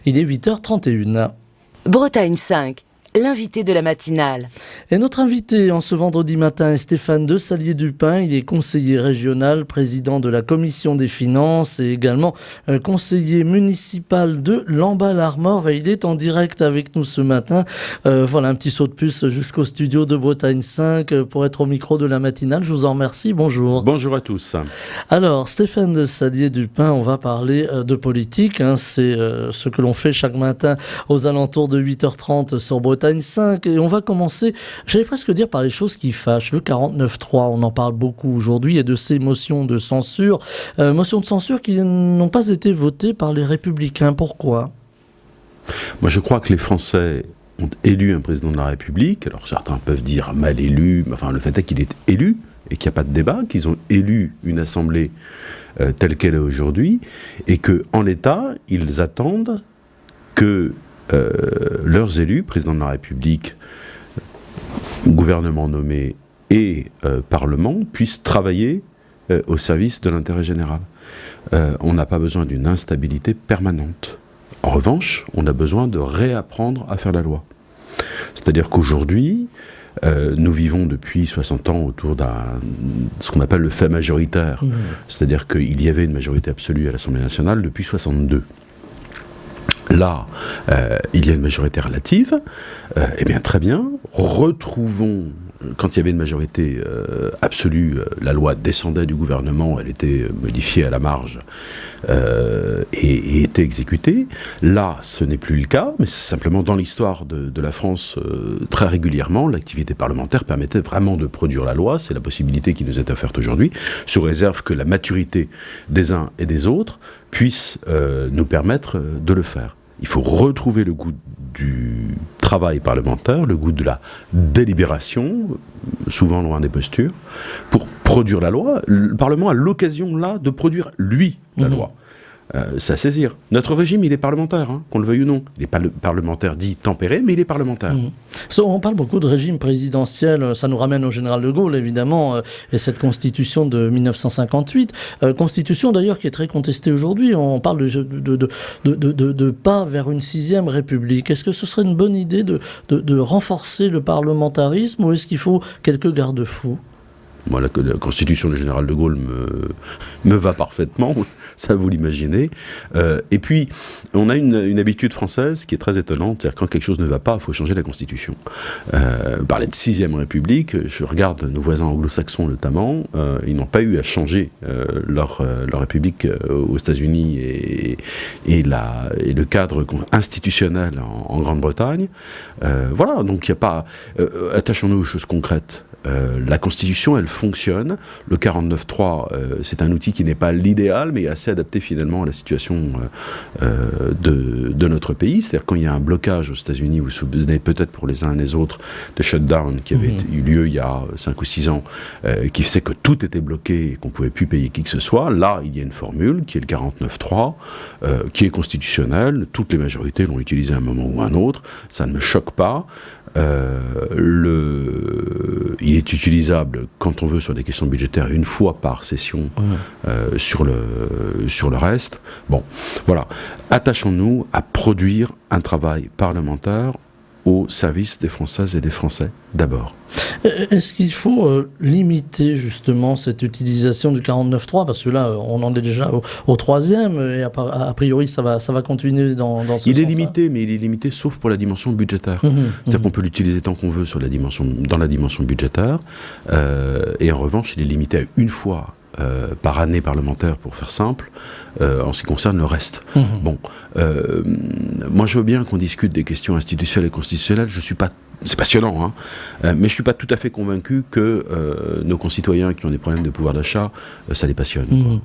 Il est 8h31. Bretagne 5, l'invité de la matinale. Et notre invité en ce vendredi matin est Stéphane Desallier-Dupin. Il est conseiller régional, président de la commission des finances et également conseiller municipal de Lamballe-Armor. Et il est en direct avec nous ce matin. Voilà un petit saut de puce jusqu'au studio de Bretagne 5 pour être au micro de la matinale. Je vous en remercie. Bonjour. Bonjour à tous. Alors, Stéphane Desallier-Dupin, on va parler de politique. C'est ce que l'on fait chaque matin aux alentours de 8h30 sur Bretagne 5. Et on va commencer, j'allais presque dire, par les choses qui fâchent. Le 49.3, on en parle beaucoup aujourd'hui, et de ces motions de censure. Motions de censure qui n'ont pas été votées par les Républicains. Pourquoi ? Moi, je crois que les Français ont élu un président de la République. Alors, certains peuvent dire mal élu, mais enfin, le fait est qu'il est élu et qu'il n'y a pas de débat, qu'ils ont élu une assemblée telle qu'elle est aujourd'hui, et qu'en l'état, ils attendent que leurs élus, président de la République, gouvernement nommé et Parlement, puissent travailler au service de l'intérêt général. On n'a pas besoin d'une instabilité permanente. En revanche, on a besoin de réapprendre à faire la loi. C'est-à-dire qu'aujourd'hui, nous vivons depuis 60 ans autour ce qu'on appelle le fait majoritaire. C'est-à-dire qu'il y avait une majorité absolue à l'Assemblée nationale depuis 62. Là, il y a une majorité relative. Eh bien, très bien. Retrouvons, quand il y avait une majorité absolue, la loi descendait du gouvernement, elle était modifiée à la marge et était exécutée. Là, ce n'est plus le cas, mais c'est simplement dans l'histoire de la France, très régulièrement, l'activité parlementaire permettait vraiment de produire la loi. C'est la possibilité qui nous est offerte aujourd'hui, sous réserve que la maturité des uns et des autres puisse nous permettre de le faire. Il faut retrouver le goût du travail parlementaire, le goût de la délibération, souvent loin des postures, pour produire la loi. Le Parlement a l'occasion, là, de produire, lui, la loi. C'est à saisir. Notre régime, il est parlementaire, qu'on le veuille ou non. Il n'est pas le parlementaire dit tempéré, mais il est parlementaire. On parle beaucoup de régime présidentiel, ça nous ramène au général de Gaulle, évidemment, et cette constitution de 1958, constitution d'ailleurs qui est très contestée aujourd'hui. On parle de pas vers une 6e république. Est-ce que ce serait une bonne idée de renforcer le parlementarisme, ou est-ce qu'il faut quelques garde-fous ? Moi, la constitution du général de Gaulle me va parfaitement, ça vous l'imaginez. Et puis, on a une habitude française qui est très étonnante, c'est-à-dire quand quelque chose ne va pas, il faut changer la constitution. On parlait de 6e République, je regarde nos voisins anglo-saxons notamment, ils n'ont pas eu à changer leur République aux États-Unis et le cadre institutionnel en Grande-Bretagne. Voilà, donc il n'y a pas... attachons-nous aux choses concrètes. La Constitution, elle fonctionne. Le 49.3, c'est un outil qui n'est pas l'idéal, mais assez adapté finalement à la situation de notre pays. C'est-à-dire quand il y a un blocage aux États-Unis, vous vous souvenez peut-être pour les uns et les autres de shutdown qui avait eu lieu il y a 5 ou 6 ans, qui faisait que tout était bloqué et qu'on ne pouvait plus payer qui que ce soit. Là, il y a une formule qui est le 49.3, qui est constitutionnelle. Toutes les majorités l'ont utilisé à un moment ou à un autre. Ça ne me choque pas. Il est utilisable quand on veut sur des questions budgétaires une fois par session sur le reste. Bon, voilà. Attachons-nous à produire un travail parlementaire au service des Françaises et des Français d'abord. Est-ce qu'il faut limiter justement cette utilisation du 49.3 ? Parce que là, on en est déjà au 3e et a priori, ça va continuer dans ce sens-là. Il est limité, mais il est limité sauf pour la dimension budgétaire. C'est-à-dire qu'on peut l'utiliser tant qu'on veut dans la dimension budgétaire. Et en revanche, il est limité à une fois par année parlementaire, pour faire simple, en ce qui concerne le reste. Bon, moi je veux bien qu'on discute des questions institutionnelles et constitutionnelles, c'est passionnant, mais je ne suis pas tout à fait convaincu que nos concitoyens qui ont des problèmes de pouvoir d'achat, ça les passionne.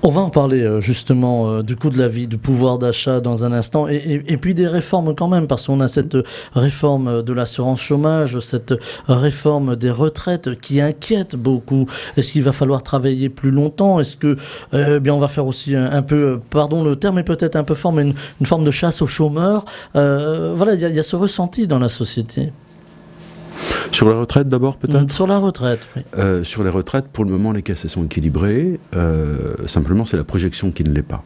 On va en parler justement du coût de la vie, du pouvoir d'achat dans un instant, et puis des réformes quand même, parce qu'on a cette réforme de l'assurance chômage, cette réforme des retraites qui inquiète beaucoup. Est-ce qu'il va falloir travailler plus longtemps ? Est-ce que, on va faire aussi un peu, pardon le terme est peut-être un peu fort, mais une forme de chasse aux chômeurs. Voilà, il y a ce ressenti dans la société. Sur les retraites d'abord peut-être. Sur la retraite, oui. Sur les retraites, pour le moment, les caisses sont équilibrées. Simplement, c'est la projection qui ne l'est pas.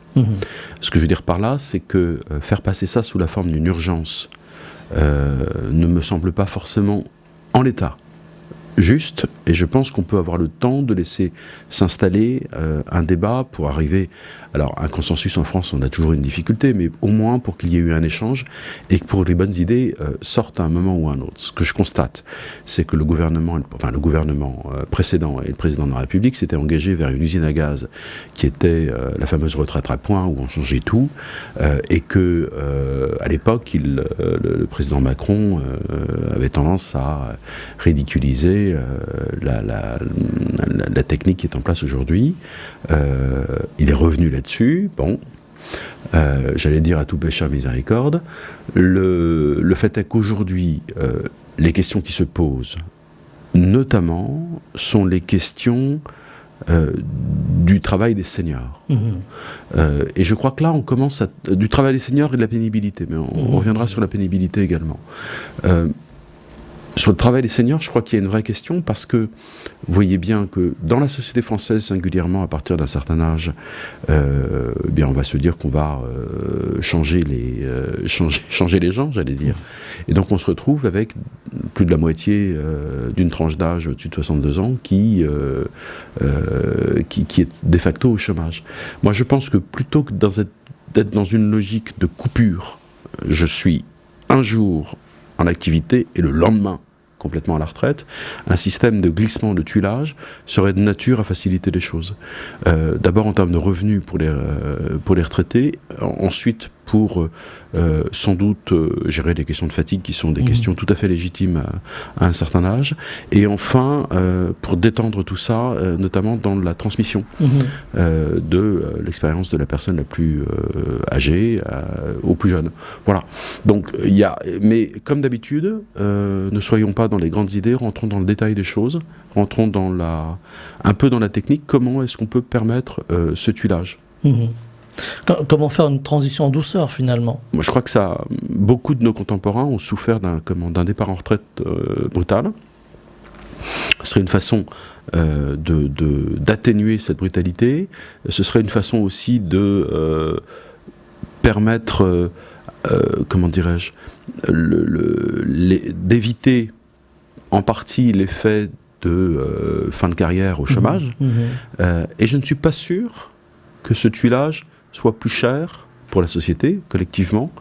Ce que je veux dire par là, c'est que faire passer ça sous la forme d'une urgence ne me semble pas forcément, en l'état, juste, et je pense qu'on peut avoir le temps de laisser s'installer un débat pour arriver... Alors, un consensus en France, on a toujours une difficulté, mais au moins pour qu'il y ait eu un échange et que pour les bonnes idées sortent à un moment ou à un autre. Ce que je constate, c'est que le gouvernement précédent et le président de la République s'étaient engagés vers une usine à gaz qui était la fameuse retraite à points où on changeait tout, et que à l'époque, le président Macron avait tendance à ridiculiser la technique qui est en place aujourd'hui. Il est revenu là-dessus. Bon, j'allais dire à tout pécheur miséricorde. Le fait est qu'aujourd'hui, les questions qui se posent, notamment, sont les questions du travail des seniors. Et je crois que là, on commence du travail des seniors et de la pénibilité, mais on reviendra sur la pénibilité également. Sur le travail des seniors, je crois qu'il y a une vraie question parce que vous voyez bien que dans la société française, singulièrement à partir d'un certain âge, bien on va se dire qu'on va changer les gens, j'allais dire. Et donc on se retrouve avec plus de la moitié d'une tranche d'âge au-dessus de 62 ans qui est de facto au chômage. Moi je pense que plutôt que d'être dans une logique de coupure, je suis un jour en activité et le lendemain complètement à la retraite, un système de glissement, de tuilage serait de nature à faciliter les choses. D'abord en termes de revenus pour les retraités, ensuite pour sans doute gérer des questions de fatigue qui sont des questions tout à fait légitimes à un certain âge, et enfin pour détendre tout ça, notamment dans la transmission de l'expérience de la personne la plus âgée aux plus jeunes. Voilà. Donc mais comme d'habitude, ne soyons pas dans les grandes idées, rentrons dans le détail des choses, rentrons un peu dans la technique. Comment est-ce qu'on peut permettre ce tuilage ? Comment faire une transition en douceur, finalement ? Moi, je crois que beaucoup de nos contemporains ont souffert d'un départ en retraite brutal. Ce serait une façon d'atténuer cette brutalité. Ce serait une façon aussi de permettre, comment dirais-je, d'éviter en partie l'effet de fin de carrière au chômage. Et je ne suis pas sûr que ce tuilage soit plus cher pour la société, collectivement,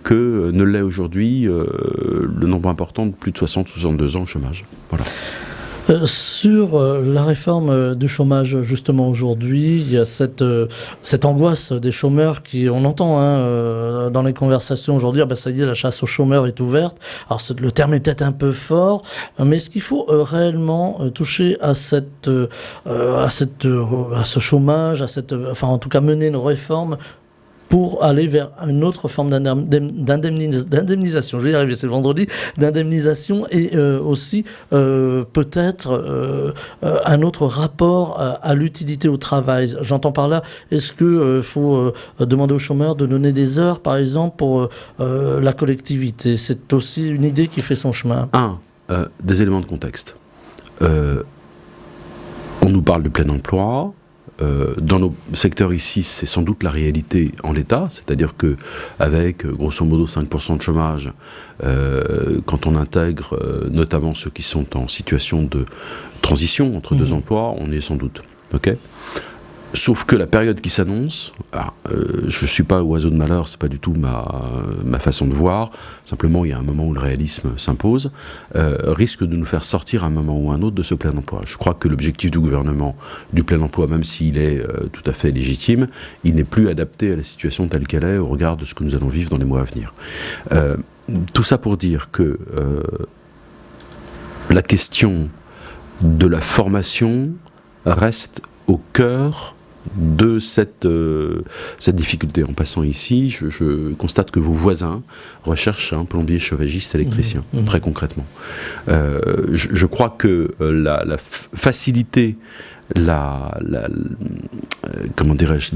que ne l'est aujourd'hui le nombre important de plus de 60-62 ans au chômage. Voilà. Sur la réforme du chômage, justement, aujourd'hui, il y a cette angoisse des chômeurs on entend dans les conversations aujourd'hui, ça y est, la chasse aux chômeurs est ouverte. Alors le terme est peut-être un peu fort, mais est-ce qu'il faut réellement toucher à ce chômage, enfin en tout cas mener une réforme pour aller vers une autre forme d'indemnisation, je vais y arriver, c'est vendredi, d'indemnisation, et aussi peut-être un autre rapport à l'utilité au travail. J'entends par là, est-ce qu'il faut demander aux chômeurs de donner des heures, par exemple, pour la collectivité ? C'est aussi une idée qui fait son chemin. Des éléments de contexte. On nous parle de plein emploi. Dans nos secteurs ici, c'est sans doute la réalité en l'état, c'est-à-dire que avec grosso modo 5% de chômage, quand on intègre notamment ceux qui sont en situation de transition entre deux emplois, on y est sans doute. Okay ? Sauf que la période qui s'annonce, je ne suis pas oiseau de malheur, c'est pas du tout ma façon de voir, simplement il y a un moment où le réalisme s'impose, risque de nous faire sortir à un moment ou à un autre de ce plein emploi. Je crois que l'objectif du gouvernement du plein emploi, même s'il est tout à fait légitime, il n'est plus adapté à la situation telle qu'elle est au regard de ce que nous allons vivre dans les mois à venir. Tout ça pour dire que la question de la formation reste au cœur de cette difficulté. En passant ici, je constate que vos voisins recherchent un plombier, chauffagiste, électricien, très concrètement. Je crois que la facilité comment dirais-je,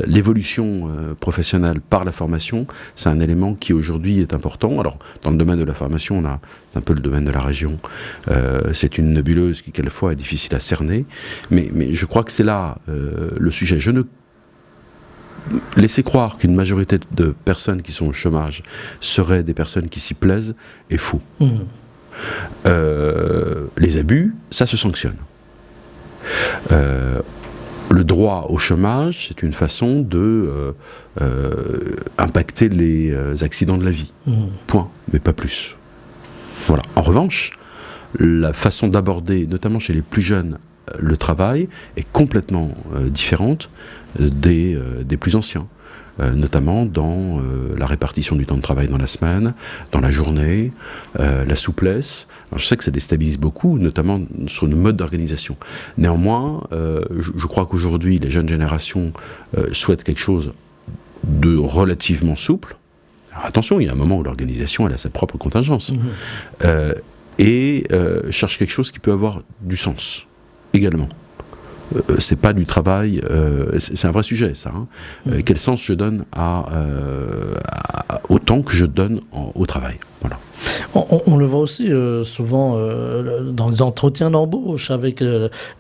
l'évolution professionnelle par la formation, c'est un élément qui aujourd'hui est important. Alors, dans le domaine de la formation, c'est un peu le domaine de la région. C'est une nébuleuse qui, quelquefois, est difficile à cerner. Mais je crois que c'est là le sujet. Je ne laisser croire qu'une majorité de personnes qui sont au chômage seraient des personnes qui s'y plaisent est faux. Les abus, ça se sanctionne. Le droit au chômage, c'est une façon de impacter les accidents de la vie. Point, mais pas plus. Voilà. En revanche, la façon d'aborder, notamment chez les plus jeunes, le travail est complètement différente des plus anciens, notamment dans la répartition du temps de travail dans la semaine, dans la journée, la souplesse. Alors, je sais que ça déstabilise beaucoup, notamment sur nos modes d'organisation. Néanmoins, je crois qu'aujourd'hui, les jeunes générations souhaitent quelque chose de relativement souple. Alors, attention, il y a un moment où l'organisation elle a sa propre contingence. Et cherche quelque chose qui peut avoir du sens également. C'est pas du travail, c'est un vrai sujet ça. Quel sens je donne au temps que je donne au travail. Voilà. On le voit aussi souvent dans les entretiens d'embauche avec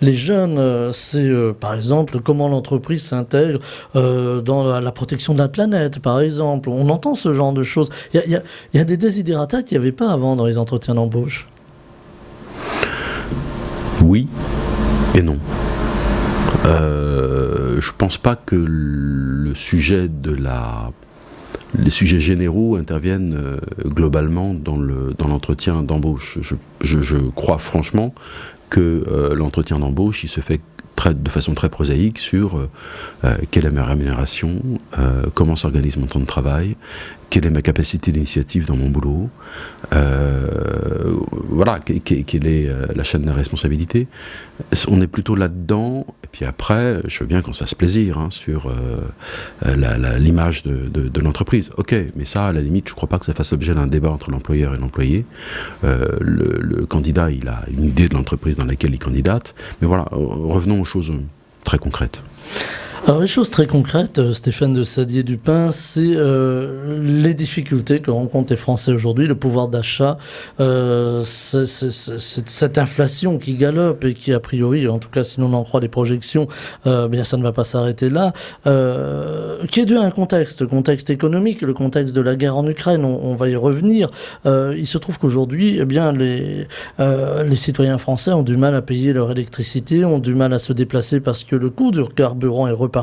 les jeunes. C'est par exemple comment l'entreprise s'intègre dans la protection de la planète, par exemple. On entend ce genre de choses. Il y a des desiderata qu'il n'y avait pas avant dans les entretiens d'embauche. Oui et non. Je pense pas que les sujets généraux interviennent globalement dans l'entretien d'embauche. Je crois franchement que l'entretien d'embauche, il se fait de façon très prosaïque sur quelle est ma rémunération, comment s'organise mon temps de travail, quelle est ma capacité d'initiative dans mon boulot, voilà, quelle est la chaîne de responsabilité. On est plutôt là-dedans, et puis après, je veux bien qu'on se fasse plaisir sur l'image de l'entreprise. Ok, mais ça, à la limite, je ne crois pas que ça fasse l'objet d'un débat entre l'employeur et l'employé. Le candidat, il a une idée de l'entreprise dans laquelle il candidate, mais voilà, revenons aux choses très concrètes. Alors les choses très concrètes, Stéphane de Sadier-Dupin, c'est les difficultés que rencontrent les Français aujourd'hui, le pouvoir d'achat, cette inflation qui galope et qui a priori, en tout cas si l'on en croit les projections, bien ça ne va pas s'arrêter là, qui est dû à un contexte économique, le contexte de la guerre en Ukraine, on va y revenir. Il se trouve qu'aujourd'hui, eh bien les citoyens français ont du mal à payer leur électricité, ont du mal à se déplacer parce que le coût du carburant est reparti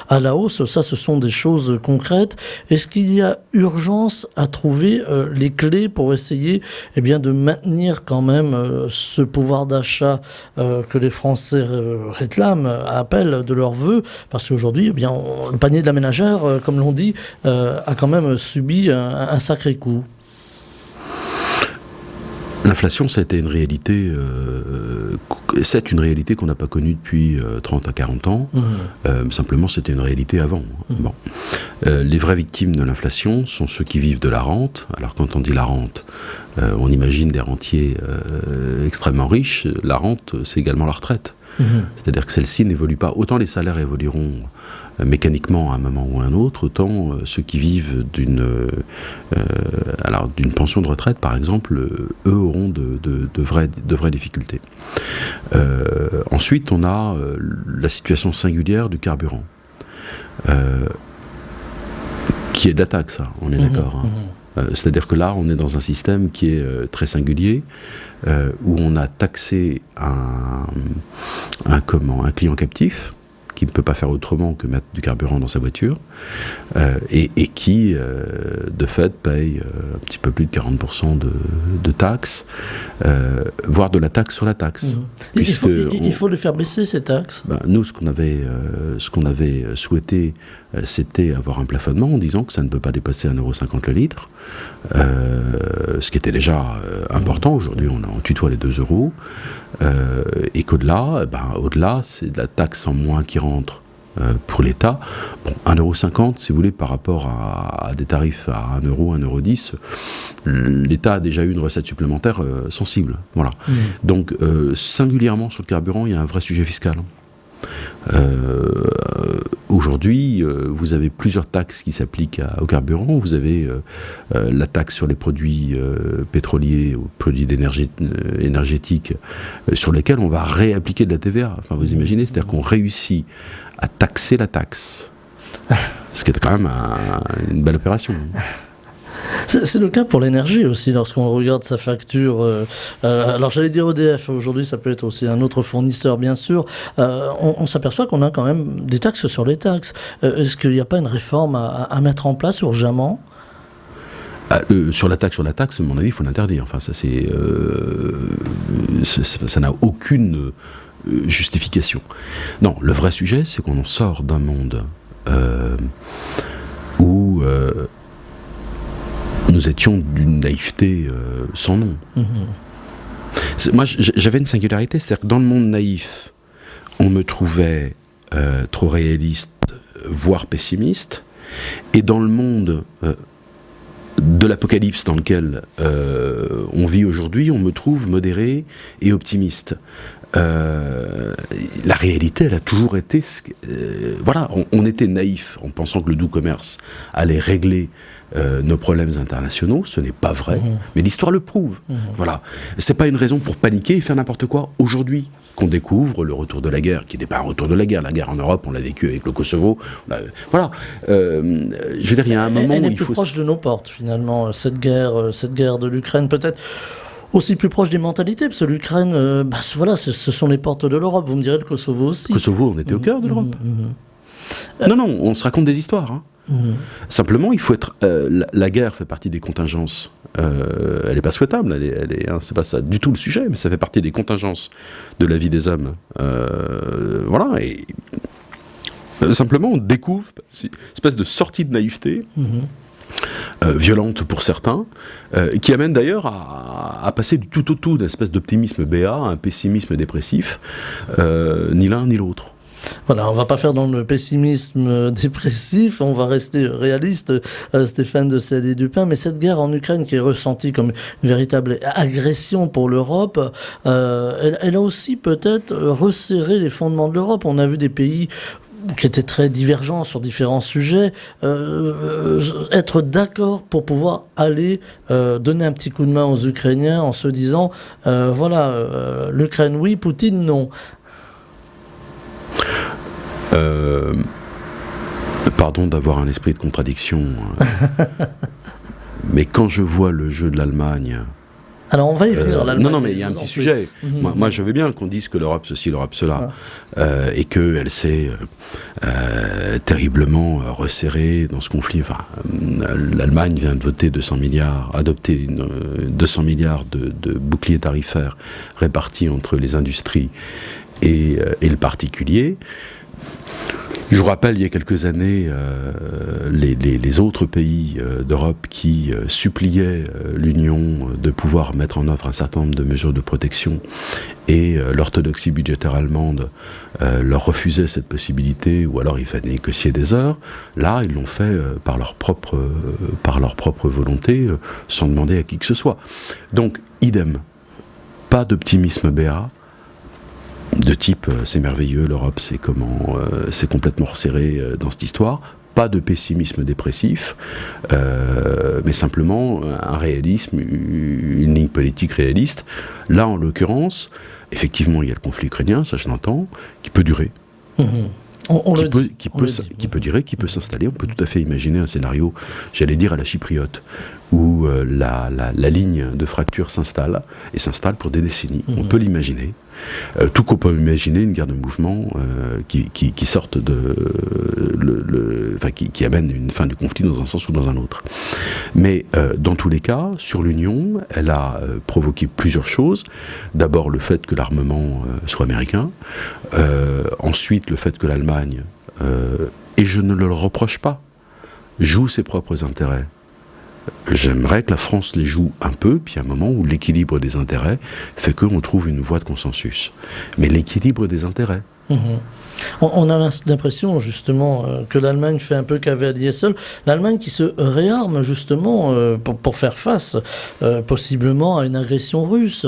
à la hausse. Ça, ce sont des choses concrètes. Est-ce qu'il y a urgence à trouver les clés pour essayer de maintenir quand même ce pouvoir d'achat que les Français réclament, appellent de leur vœu, parce qu'aujourd'hui, le panier de la ménagère, comme l'on dit, a quand même subi un sacré coup. L'inflation, ça a été une réalité, c'est une réalité qu'on n'a pas connue depuis 30 à 40 ans. Simplement, c'était une réalité avant. Bon. Les vraies victimes de l'inflation sont ceux qui vivent de la rente. Alors, quand on dit la rente, on imagine des rentiers extrêmement riches. La rente, c'est également la retraite. C'est-à-dire que celle-ci n'évolue pas. Autant les salaires évolueront mécaniquement à un moment ou à un autre, autant ceux qui vivent d'une pension de retraite, par exemple, eux auront de vraies difficultés. Ensuite, on a la situation singulière du carburant, qui est de la taxe, on est d'accord. C'est-à-dire que là, on est dans un système qui est très singulier, où on a taxé un client captif, qui ne peut pas faire autrement que mettre du carburant dans sa voiture, et qui, de fait, paye un petit peu plus de 40% de taxes, voire de la taxe sur la taxe. Il faut les faire baisser, ces taxes. Nous, ce qu'on avait souhaité, c'était avoir un plafonnement en disant que ça ne peut pas dépasser 1,50 € le litre, ce qui était déjà important. Aujourd'hui, on tutoie les 2 €, et qu'au-delà, au-delà, c'est de la taxe en moins qui rentre pour l'État. 1,50 €, si vous voulez, par rapport à des tarifs à 1 €, 1,10 €, l'État a déjà eu une recette supplémentaire sensible. Voilà. Donc, singulièrement sur le carburant, il y a un vrai sujet fiscal. Aujourd'hui, vous avez plusieurs taxes qui s'appliquent au carburant. Vous avez la taxe sur les produits pétroliers ou produits énergétiques sur lesquels on va réappliquer de la TVA. Enfin, vous imaginez, c'est-à-dire qu'on réussit à taxer la taxe. Ce qui est quand même une belle opération. C'est le cas pour l'énergie aussi, lorsqu'on regarde sa facture. Alors j'allais dire EDF, aujourd'hui ça peut être aussi un autre fournisseur bien sûr. On s'aperçoit qu'on a quand même des taxes sur les taxes. Est-ce qu'il n'y a pas une réforme à mettre en place urgemment ? Sur la taxe, à mon avis, il faut l'interdire. Enfin, ça n'a aucune justification. Non, le vrai sujet, c'est qu'on en sort d'un monde où nous étions d'une naïveté sans nom. Moi, j'avais une singularité, c'est-à-dire que dans le monde naïf, on me trouvait trop réaliste, voire pessimiste, et dans le monde de l'apocalypse dans lequel on vit aujourd'hui, on me trouve modéré et optimiste. La réalité, elle a toujours été... voilà, on était naïf en pensant que le doux commerce allait régler nos problèmes internationaux. Ce n'est pas vrai, mais l'histoire le prouve. Voilà. C'est pas une raison pour paniquer et faire n'importe quoi aujourd'hui qu'on découvre le retour de la guerre, qui n'est pas un retour de la guerre. La guerre en Europe, on l'a vécu avec le Kosovo. Voilà. Je veux dire, il y a un moment où il faut... Elle est plus proche de nos portes, finalement, cette guerre de l'Ukraine, peut-être aussi plus proche des mentalités, parce que l'Ukraine, voilà, ce sont les portes de l'Europe. Vous me direz le Kosovo aussi. Kosovo, on était au cœur de l'Europe. Non, on se raconte des histoires. Hein. Simplement, il faut être... la guerre fait partie des contingences. Elle n'est pas souhaitable, c'est pas ça du tout le sujet, mais ça fait partie des contingences de la vie des hommes. Voilà, et simplement, on découvre une espèce de sortie de naïveté, violente pour certains, qui amène d'ailleurs à passer du tout au tout, d'une espèce d'optimisme béat à un pessimisme dépressif, ni l'un ni l'autre. Voilà, on ne va pas faire dans le pessimisme dépressif, on va rester réaliste, Stéphane de Sady-Dupin, mais cette guerre en Ukraine qui est ressentie comme une véritable agression pour l'Europe, elle a aussi peut-être resserré les fondements de l'Europe. On a vu des pays qui étaient très divergents sur différents sujets, être d'accord pour pouvoir aller donner un petit coup de main aux Ukrainiens en se disant, voilà, l'Ukraine oui, Poutine non. Pardon d'avoir un esprit de contradiction, mais quand je vois le jeu de l'Allemagne... Alors on va y venir, l'Allemagne... Non, mais il y a un petit sujet. Moi, je veux bien qu'on dise que l'Europe ceci, l'Europe cela, et qu'elle s'est terriblement resserrée dans ce conflit. Enfin, l'Allemagne vient de voter 200 milliards, adopter 200 milliards de boucliers tarifaires répartis entre les industries et le particulier. Je vous rappelle, il y a quelques années, les autres pays d'Europe qui suppliaient l'Union de pouvoir mettre en œuvre un certain nombre de mesures de protection, et l'orthodoxie budgétaire allemande leur refusait cette possibilité, ou alors il fallait négocier des heures. Là, ils l'ont fait par leur propre volonté, sans demander à qui que ce soit. Donc, idem, pas d'optimisme béat, de type c'est merveilleux, l'Europe c'est comment, c'est complètement resserré dans cette histoire. Pas de pessimisme dépressif, mais simplement un réalisme, une ligne politique réaliste. Là, en l'occurrence, effectivement, il y a le conflit ukrainien, ça je l'entends, qui peut durer. Qui peut durer, qui peut s'installer. On peut tout à fait imaginer un scénario, j'allais dire à la chypriote, où la ligne de fracture s'installe, et s'installe pour des décennies. On peut l'imaginer. Tout qu'on peut imaginer une guerre de mouvement qui sorte qui amène une fin du conflit dans un sens ou dans un autre. Mais dans tous les cas, sur l'Union, elle a provoqué plusieurs choses. D'abord le fait que l'armement soit américain, ensuite le fait que l'Allemagne, et je ne le reproche pas, joue ses propres intérêts. J'aimerais que la France les joue un peu, puis à un moment où l'équilibre des intérêts fait qu'on trouve une voie de consensus. Mais l'équilibre des intérêts, Mhm. On a l'impression justement que l'Allemagne fait un peu cavalier seul. L'Allemagne qui se réarme justement pour faire face possiblement à une agression russe.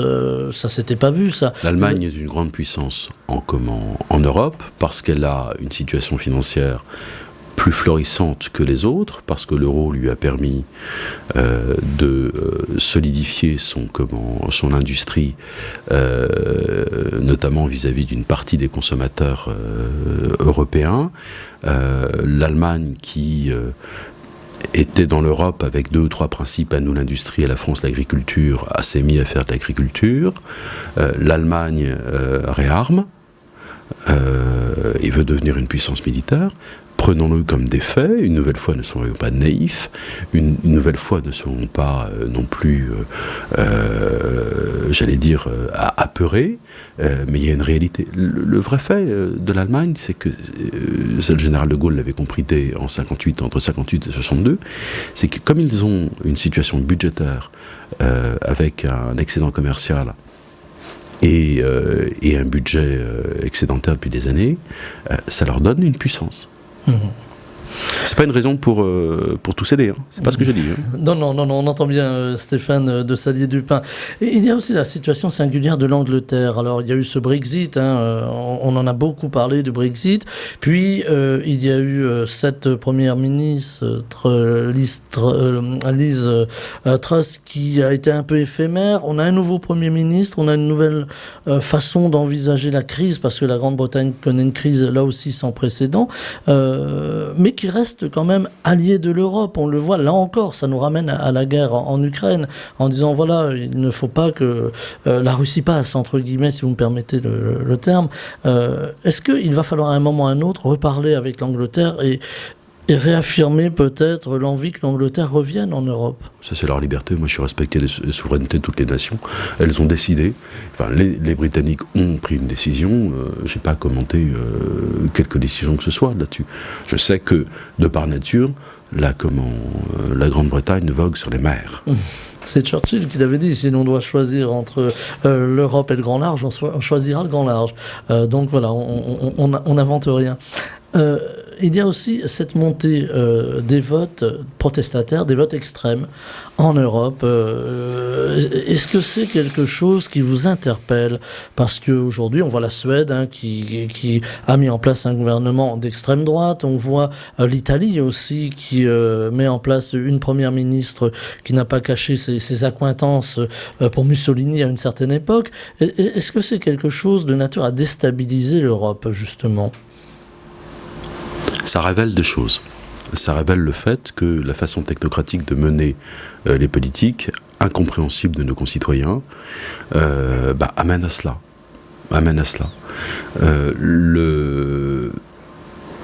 Ça s'était pas vu ça. L'Allemagne est une grande puissance en Europe parce qu'elle a une situation financière plus florissante que les autres, parce que l'euro lui a permis de solidifier son industrie, notamment vis-à-vis d'une partie des consommateurs européens. L'Allemagne qui était dans l'Europe avec 2 ou 3 principes, à nous l'industrie, à la France l'agriculture, s'est mis à faire de l'agriculture. L'Allemagne réarme et veut devenir une puissance militaire. Prenons-le comme des faits, une nouvelle fois ne soyons pas naïfs, une nouvelle fois ne soyons pas non plus, apeurés, mais il y a une réalité. Le vrai fait de l'Allemagne, c'est que, le général de Gaulle l'avait compris entre 58 et 62, c'est que comme ils ont une situation budgétaire avec un excédent commercial, et un budget excédentaire depuis des années, ça leur donne une puissance. Mmh. C'est pas une raison pour tout céder, hein. C'est pas ce que j'ai dit. Hein. Non, on entend bien Stéphane de Salier-du-Pin. Et il y a aussi la situation singulière de l'Angleterre. Alors, il y a eu ce Brexit, on en a beaucoup parlé du Brexit. Puis, il y a eu cette première ministre, Liz Truss, qui a été un peu éphémère. On a un nouveau Premier ministre, on a une nouvelle façon d'envisager la crise, parce que la Grande-Bretagne connaît une crise, là aussi, sans précédent. Mais qui reste quand même allié de l'Europe. On le voit, là encore, ça nous ramène à la guerre en Ukraine, en disant, voilà, il ne faut pas que la Russie passe, entre guillemets, si vous me permettez le terme. Est-ce qu'il va falloir à un moment ou à un autre reparler avec l'Angleterre et réaffirmer peut-être l'envie que l'Angleterre revienne en Europe? Ça, c'est leur liberté. Moi, je suis respecté les souverainetés de toutes les nations. Elles ont décidé. Enfin, les Britanniques ont pris une décision. Je n'ai pas commenté quelque décision que ce soit là-dessus. Je sais que, de par nature, la Grande-Bretagne vogue sur les mers. C'est Churchill qui l'avait dit, si l'on doit choisir entre l'Europe et le grand large, on choisira le grand large. Donc voilà, on n'invente rien. Il y a aussi cette montée des votes protestataires, des votes extrêmes en Europe. Est-ce que c'est quelque chose qui vous interpelle? Parce qu'aujourd'hui, on voit la Suède qui a mis en place un gouvernement d'extrême droite. On voit l'Italie aussi qui met en place une première ministre qui n'a pas caché ses accointances pour Mussolini à une certaine époque. Est-ce que c'est quelque chose de nature à déstabiliser l'Europe, justement? Ça révèle des choses. Ça révèle le fait que la façon technocratique de mener les politiques, incompréhensible de nos concitoyens, amène à cela.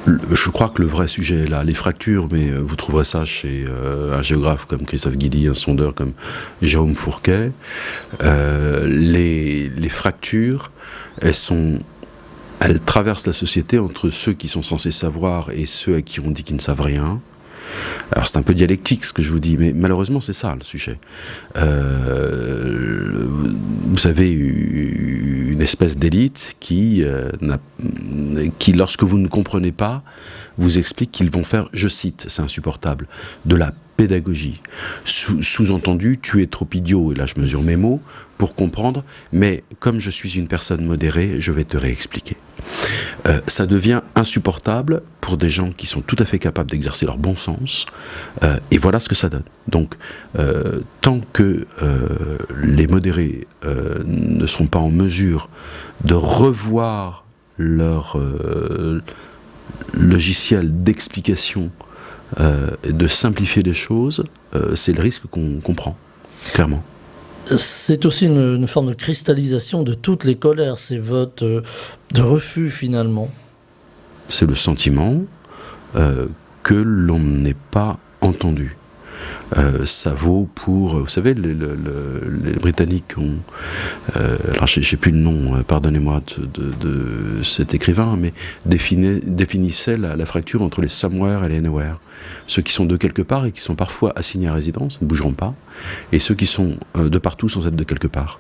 Je crois que le vrai sujet est là, les fractures, mais vous trouverez ça chez un géographe comme Christophe Guilly, un sondeur comme Jérôme Fourquet. Les fractures, elles traversent la société entre ceux qui sont censés savoir et ceux à qui on dit qu'ils ne savent rien. Alors c'est un peu dialectique ce que je vous dis, mais malheureusement c'est ça le sujet. Vous avez une espèce d'élite qui, lorsque vous ne comprenez pas, vous explique qu'ils vont faire, je cite, c'est insupportable, de la pédagogie. Sous-entendu, tu es trop idiot, et là je mesure mes mots, pour comprendre, mais comme je suis une personne modérée, je vais te réexpliquer. Ça devient insupportable pour des gens qui sont tout à fait capables d'exercer leur bon sens, et voilà ce que ça donne. Donc, tant que les modérés ne seront pas en mesure de revoir leur logiciel d'explication, de simplifier les choses, c'est le risque qu'on prend, clairement. C'est aussi une forme de cristallisation de toutes les colères, ces votes de refus finalement. C'est le sentiment que l'on n'est pas entendu. Ça vaut pour, vous savez, les Britanniques ont, alors je n'ai plus le nom, pardonnez-moi de cet écrivain, mais définissait la fracture entre les somewhere et les anywhere. Ceux qui sont de quelque part et qui sont parfois assignés à résidence ne bougeront pas, et ceux qui sont de partout sans être de quelque part.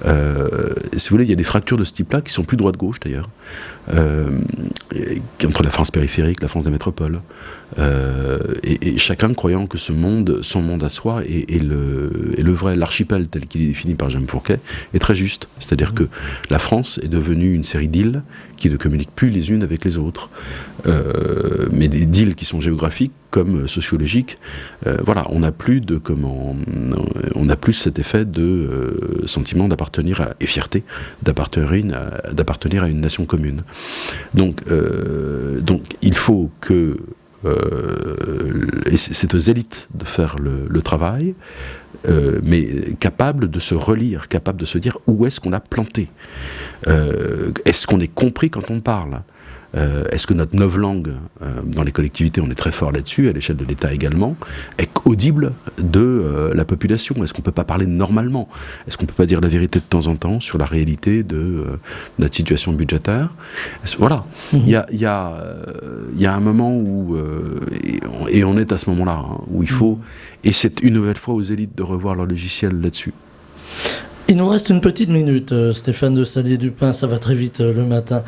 Si vous voulez, il y a des fractures de ce type-là qui sont plus droite-gauche d'ailleurs, entre la France périphérique, la France des métropoles, et chacun croyant que son monde à soi est le vrai. L'archipel tel qu'il est défini par Jean Fourquet est très juste, c'est-à-dire que la France est devenue une série d'îles qui ne communiquent plus les unes avec les autres, mais des îles qui sont géographiques comme sociologiques. Voilà, on n'a plus cet effet de sentiment d'appartenir et fierté d'appartenir à une nation commune. Donc il faut que et c'est aux élites de faire le travail, mais capable de se relire, capable de se dire où est-ce qu'on a planté, est-ce qu'on est compris quand on parle, est-ce que notre novlangue, dans les collectivités, on est très fort là-dessus, à l'échelle de l'État également, est audible de la population? Est-ce qu'on ne peut pas parler normalement? Est-ce qu'on ne peut pas dire la vérité de temps en temps sur la réalité de notre situation budgétaire? Voilà. Il y a un moment où, et on est à ce moment-là, hein, où il faut, et c'est une nouvelle fois aux élites de revoir leur logiciel là-dessus. Il nous reste une petite minute, Stéphane de Salier-du-Pin, ça va très vite le matin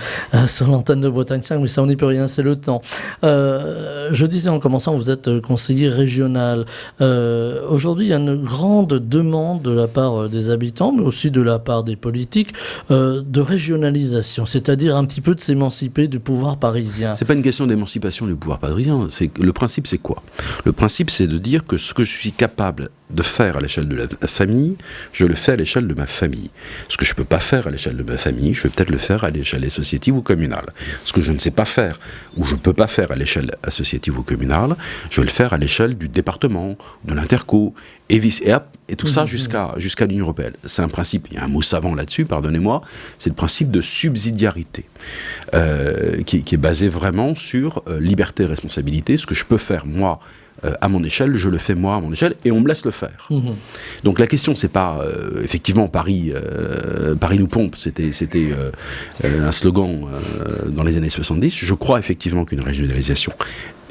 sur l'antenne de Bretagne 5, mais ça on n'y peut rien, c'est le temps. Je disais en commençant, vous êtes conseiller régional. Aujourd'hui, il y a une grande demande de la part des habitants, mais aussi de la part des politiques, de régionalisation, c'est-à-dire un petit peu de s'émanciper du pouvoir parisien. C'est pas une question d'émancipation du pouvoir parisien, le principe c'est quoi? Le principe c'est de dire que ce que je suis capable de faire à l'échelle de la famille, je le fais à l'échelle de ma famille. Ce que je ne peux pas faire à l'échelle de ma famille, je vais peut-être le faire à l'échelle associative ou communale. Ce que je ne sais pas faire, ou je ne peux pas faire à l'échelle associative ou communale, je vais le faire à l'échelle du département, de l'interco, et tout ça jusqu'à l'Union européenne. C'est un principe, il y a un mot savant là-dessus, pardonnez-moi, c'est le principe de subsidiarité, qui est basé vraiment sur liberté et responsabilité. Ce que je peux faire, moi, à mon échelle, je le fais moi à mon échelle, et on me laisse le faire. Donc la question, c'est pas effectivement Paris nous pompe, c'était un slogan dans les années 70. Je crois effectivement qu'une régionalisation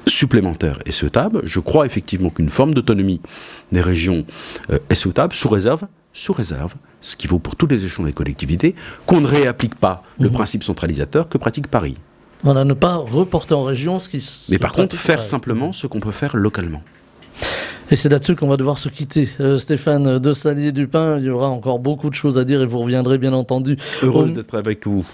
supplémentaire est souhaitable. Je crois effectivement qu'une forme d'autonomie des régions est souhaitable, sous réserve, ce qui vaut pour tous les échelons des collectivités, qu'on ne réapplique pas le principe centralisateur que pratique Paris. Voilà, ne pas reporter en région ce qui se Mais par contre, faire pareil. simplement ce qu'on peut faire localement. Et c'est là-dessus qu'on va devoir se quitter. Stéphane de Salier-du-Pin, il y aura encore beaucoup de choses à dire et vous reviendrez bien entendu. Heureux d'être avec vous.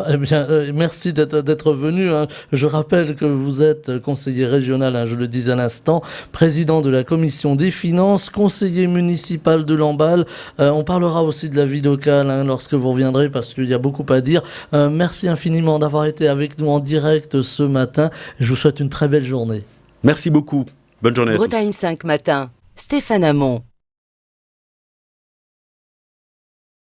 Eh bien, merci d'être venu. Hein. Je rappelle que vous êtes conseiller régional, hein, je le disais à l'instant, président de la commission des finances, conseiller municipal de Lamballe. On parlera aussi de la vie locale hein, lorsque vous reviendrez parce qu'il y a beaucoup à dire. Merci infiniment d'avoir été avec nous en direct ce matin. Je vous souhaite une très belle journée. Merci beaucoup. Bonne journée à tous. Bretagne 5 matin, Stéphane Hamon.